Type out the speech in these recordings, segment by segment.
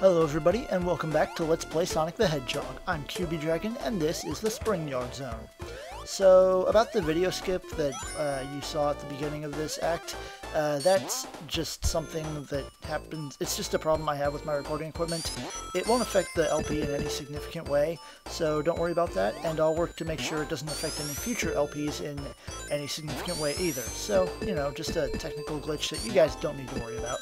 Hello everybody, and welcome back to Let's Play Sonic the Hedgehog. I'm QB Dragon, and this is the Spring Yard Zone. So, about the video skip that you saw at the beginning of this act, that's just something that happens. It's just a problem I have with my recording equipment. It won't affect the LP in any significant way, so don't worry about that, and I'll work to make sure it doesn't affect any future LPs in any significant way either. So, you know, just a technical glitch that you guys don't need to worry about.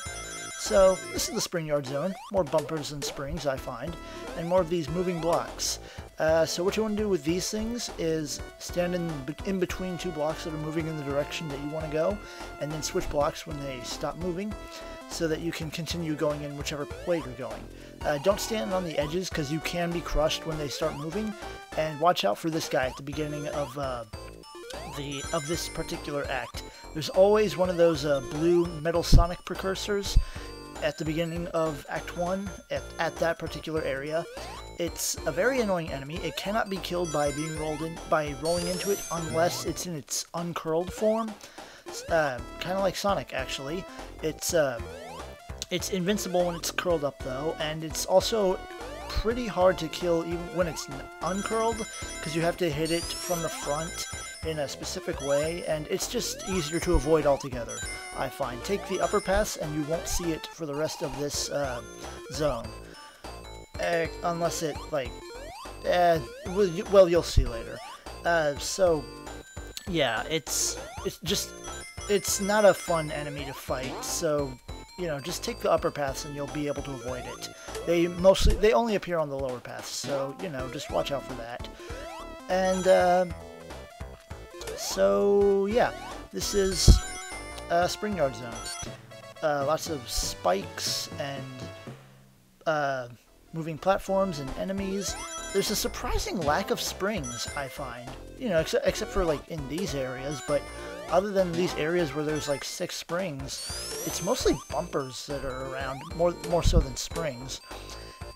So, this is the Spring Yard Zone. More bumpers than springs, I find, and more of these moving blocks. So what you want to do with these things is stand in between two blocks that are moving in the direction that you want to go, and then switch blocks when they stop moving, so that you can continue going in whichever way you're going. Don't stand on the edges, because you can be crushed when they start moving, and watch out for this guy at the beginning of this particular act. There's always one of those blue Metal Sonic precursors at the beginning of Act 1 at that particular area. It's a very annoying enemy. It cannot be killed by being rolling into it unless it's in its uncurled form. Kind of like Sonic, actually. It's invincible when it's curled up, though, and it's also pretty hard to kill even when it's uncurled, because you have to hit it from the front in a specific way, and it's just easier to avoid altogether, I find. Take the upper pass and you won't see it for the rest of this zone. Unless it, like, well, you'll see later. So, yeah, it's not a fun enemy to fight, so, you know, just take the upper paths and you'll be able to avoid it. They only appear on the lower paths, so, you know, just watch out for that. And, so, yeah, this is Spring Yard Zone. Lots of spikes and moving platforms and enemies. There's a surprising lack of springs, I find. You know, except for, like, in these areas, but other than these areas where there's, like, 6 springs, it's mostly bumpers that are around, more so than springs.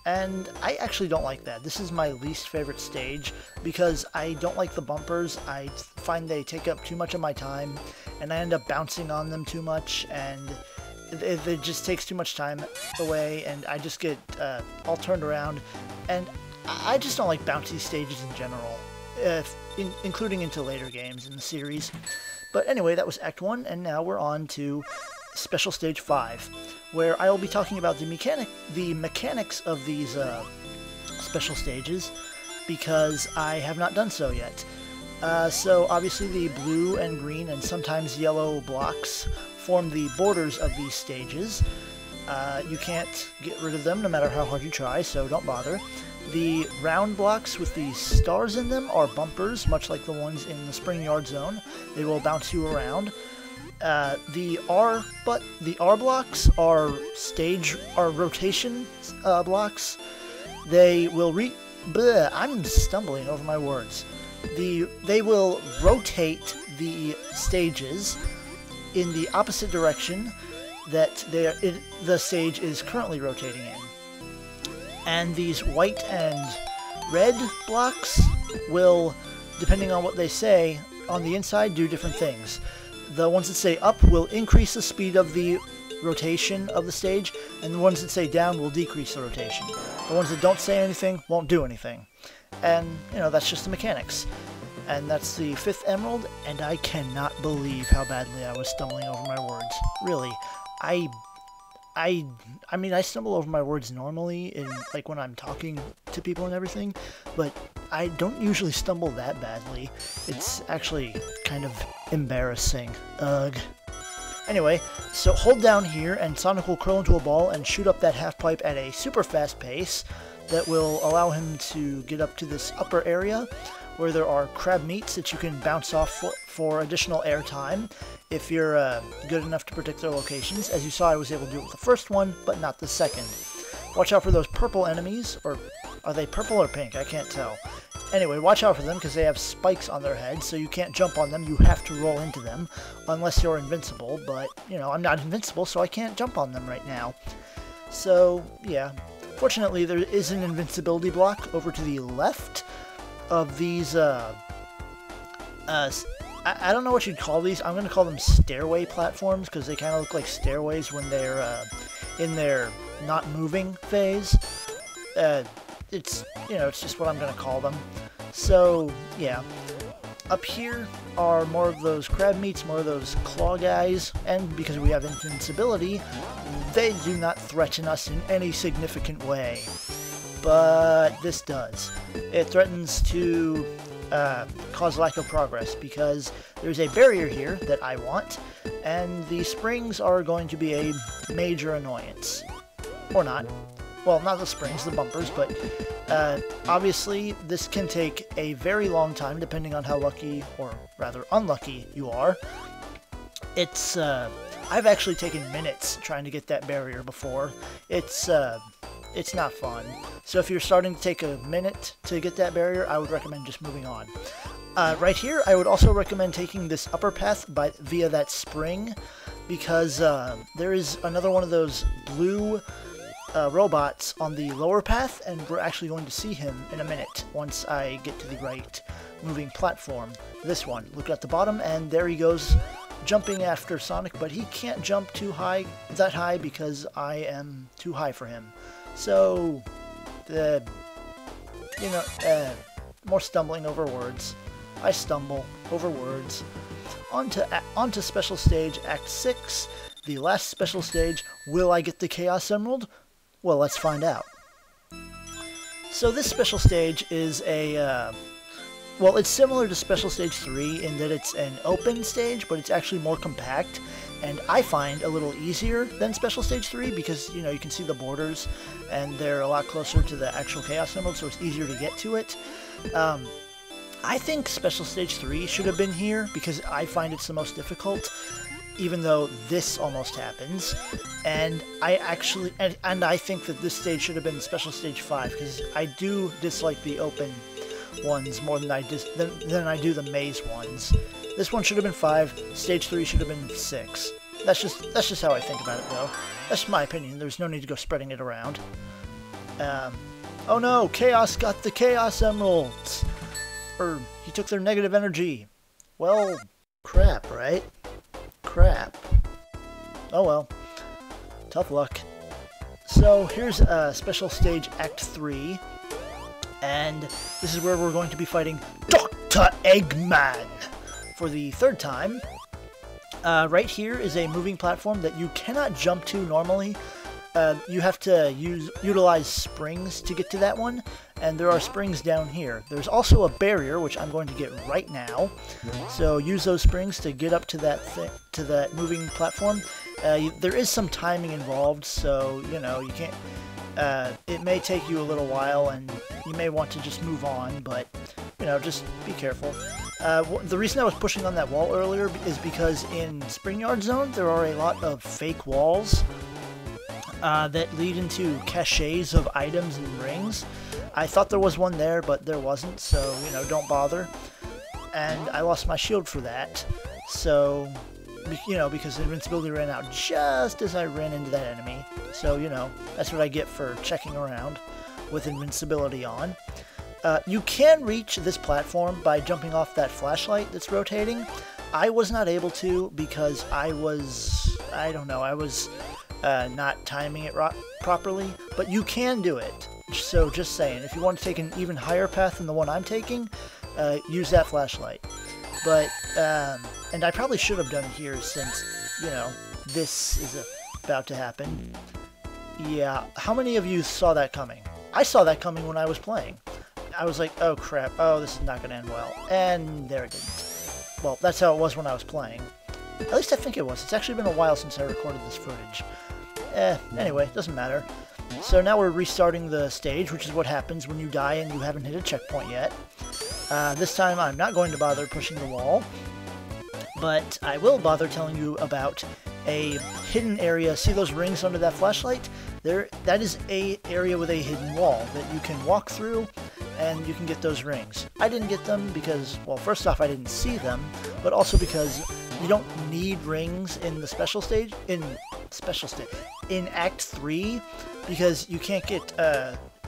And I actually don't like that. This is my least favorite stage, because I don't like the bumpers. I find they take up too much of my time, and I end up bouncing on them too much, and it just takes too much time away, and I just get all turned around. And I just don't like bouncy stages in general, including into later games in the series. But anyway, that was Act 1, and now we're on to Special Stage 5, where I will be talking about the mechanics of these special stages, because I have not done so yet. So obviously the blue and green and sometimes yellow blocks form the borders of these stages. You can't get rid of them no matter how hard you try, so don't bother. The round blocks with the stars in them are bumpers, much like the ones in the Spring Yard Zone. They will bounce you around. The R blocks are rotation blocks. They will I'm stumbling over my words. They will rotate the stages in the opposite direction that the stage is currently rotating in. And these white and red blocks will, depending on what they say, on the inside do different things. The ones that say up will increase the speed of the rotation of the stage, and the ones that say down will decrease the rotation. The ones that don't say anything won't do anything. And, you know, that's just the mechanics. And that's the 5th emerald, and I cannot believe how badly I was stumbling over my words. Really, I mean, I stumble over my words normally, like when I'm talking to people and everything, but I don't usually stumble that badly. It's actually kind of embarrassing. Ugh. Anyway, so hold down here, and Sonic will curl into a ball and shoot up that half pipe at a super fast pace that will allow him to get up to this upper area, where there are crab meats that you can bounce off for additional air time if you're good enough to predict their locations. As you saw, I was able to do it with the first one, but not the second. Watch out for those purple enemies, or are they purple or pink? I can't tell. Anyway, watch out for them, because they have spikes on their heads, so you can't jump on them. You have to roll into them, unless you're invincible, but, you know, I'm not invincible, so I can't jump on them right now. So, yeah. Fortunately, there is an invincibility block over to the left of these, I don't know what you'd call these. I'm going to call them stairway platforms, because they kind of look like stairways when they're in their not moving phase. It's, you know, it's just what I'm going to call them. So, yeah. Up here are more of those crab meats, more of those claw guys, and because we have invincibility, they do not threaten us in any significant way. But this does. It threatens to cause lack of progress because there's a barrier here that I want, and the springs are going to be a major annoyance. Or not. Well, not the springs, the bumpers, but obviously this can take a very long time depending on how lucky, or rather unlucky, you are. It's, I've actually taken minutes trying to get that barrier before. It's not fun. So if you're starting to take a minute to get that barrier, I would recommend just moving on. Right here, I would also recommend taking this upper path via that spring, because there is another one of those blue robots on the lower path, and we're actually going to see him in a minute once I get to the right moving platform. This one. Look at the bottom, and there he goes jumping after Sonic, but he can't jump that high because I am too high for him. So, more stumbling over words. I stumble over words. Onto Special Stage Act 6, the last special stage. Will I get the Chaos Emerald? Well, let's find out. So this special stage is well, it's similar to Special Stage 3 in that it's an open stage, but it's actually more compact, and I find a little easier than Special Stage 3 because, you know, you can see the borders, and they're a lot closer to the actual Chaos Emerald, so it's easier to get to it. I think Special Stage 3 should have been here because I find it's the most difficult, even though this almost happens, and I think that this stage should have been Special Stage 5, because I do dislike the open ones more than I do the maze ones. This one should have been 5, Stage 3 should have been 6. That's just how I think about it, though. That's my opinion. There's no need to go spreading it around. Oh no, Chaos got the Chaos Emeralds! Or, he took their negative energy. Well, crap, right? Crap. Oh well. Tough luck. So here's Special Stage Act 3, and this is where we're going to be fighting Dr. Eggman for the third time. Right here is a moving platform that you cannot jump to normally. You have to utilize springs to get to that one, and there are springs down here. There's also a barrier, which I'm going to get right now. So use those springs to get up to that moving platform. There is some timing involved, so you know you can't. It may take you a little while, and you may want to just move on, but you know, just be careful. The reason I was pushing on that wall earlier is because in Spring Yard Zone there are a lot of fake walls that lead into caches of items and rings. I thought there was one there, but there wasn't, so, you know, don't bother. And I lost my shield for that, so, you know, because invincibility ran out just as I ran into that enemy. So, you know, that's what I get for checking around with invincibility on. You can reach this platform by jumping off that flashlight that's rotating. I was not able to because I was not timing it properly, but you can do it. So just saying, if you want to take an even higher path than the one I'm taking, use that flashlight. But, and I probably should have done it here since, you know, this is about to happen. Yeah, how many of you saw that coming? I saw that coming when I was playing. I was like, oh crap, oh this is not going to end well. And there it didn't. Well, that's how it was when I was playing. At least I think it was. It's actually been a while since I recorded this footage. Anyway, doesn't matter. So now we're restarting the stage, which is what happens when you die and you haven't hit a checkpoint yet. This time I'm not going to bother pushing the wall, but I will bother telling you about a hidden area. See those rings under that flashlight? That is a area with a hidden wall that you can walk through, and you can get those rings. I didn't get them because, well, first off, I didn't see them, but also because you don't need rings in the special stage, in Act 3, because you can't get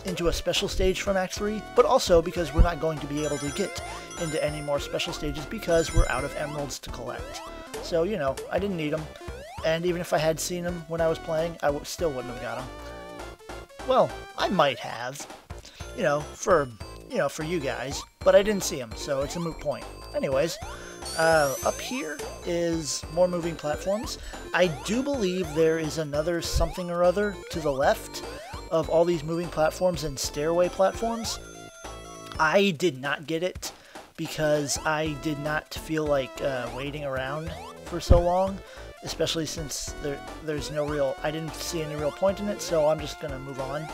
into a special stage from Act 3, but also because we're not going to be able to get into any more special stages because we're out of emeralds to collect. So, you know, I didn't need them. And even if I had seen him when I was playing, still wouldn't have got him. Well, I might have, for you guys, but I didn't see him, so it's a moot point. Anyways, up here is more moving platforms. I do believe there is another something or other to the left of all these moving platforms and stairway platforms. I did not get it because I did not feel like waiting around for so long, especially since there's no real, I didn't see any real point in it, so I'm just gonna move on.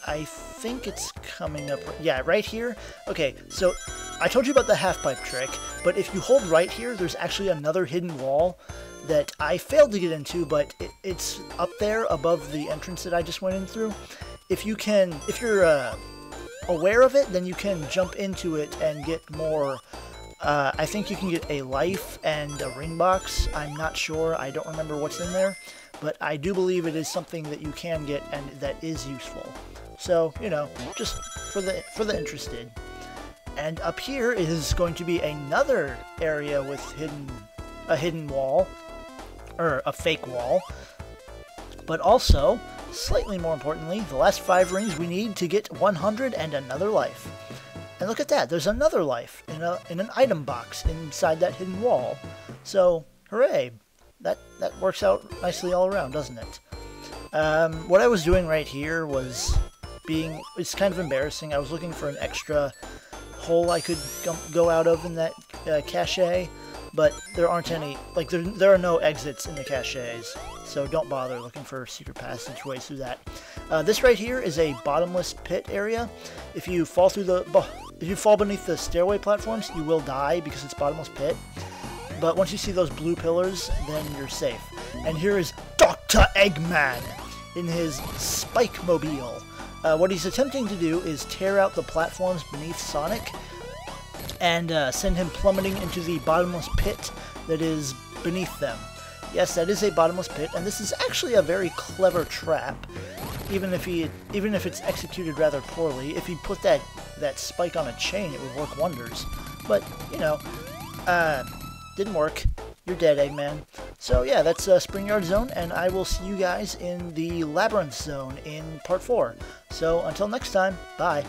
I think it's coming up, yeah, right here. Okay, so I told you about the half-pipe trick, but if you hold right here, there's actually another hidden wall that I failed to get into, but it's up there above the entrance that I just went in through. If you're aware of it, then you can jump into it and get more. I think you can get a life and a ring box. I'm not sure. I don't remember what's in there, but I do believe it is something that you can get and that is useful. So, just for the interested. And up here is going to be another area with a hidden wall, or a fake wall. But also, slightly more importantly, the last 5 rings we need to get 100 and another life. And look at that, there's another life in an item box inside that hidden wall. So, hooray! That works out nicely all around, doesn't it? What I was doing right here was it's kind of embarrassing. I was looking for an extra hole I could go out of in that cache, but there aren't any, like there are no exits in the caches, so don't bother looking for secret passageways through that. This right here is a bottomless pit area. If you fall beneath the stairway platforms, you will die because it's bottomless pit. But once you see those blue pillars, then you're safe. And here is Dr. Eggman in his Spike Mobile. What he's attempting to do is tear out the platforms beneath Sonic and send him plummeting into the bottomless pit that is beneath them. Yes, that is a bottomless pit, and this is actually a very clever trap. Even if it's executed rather poorly, if he put that spike on a chain, it would work wonders. But didn't work. You're dead, Eggman. So yeah, that's Springyard Zone, and I will see you guys in the Labyrinth Zone in Part 4. So until next time, bye.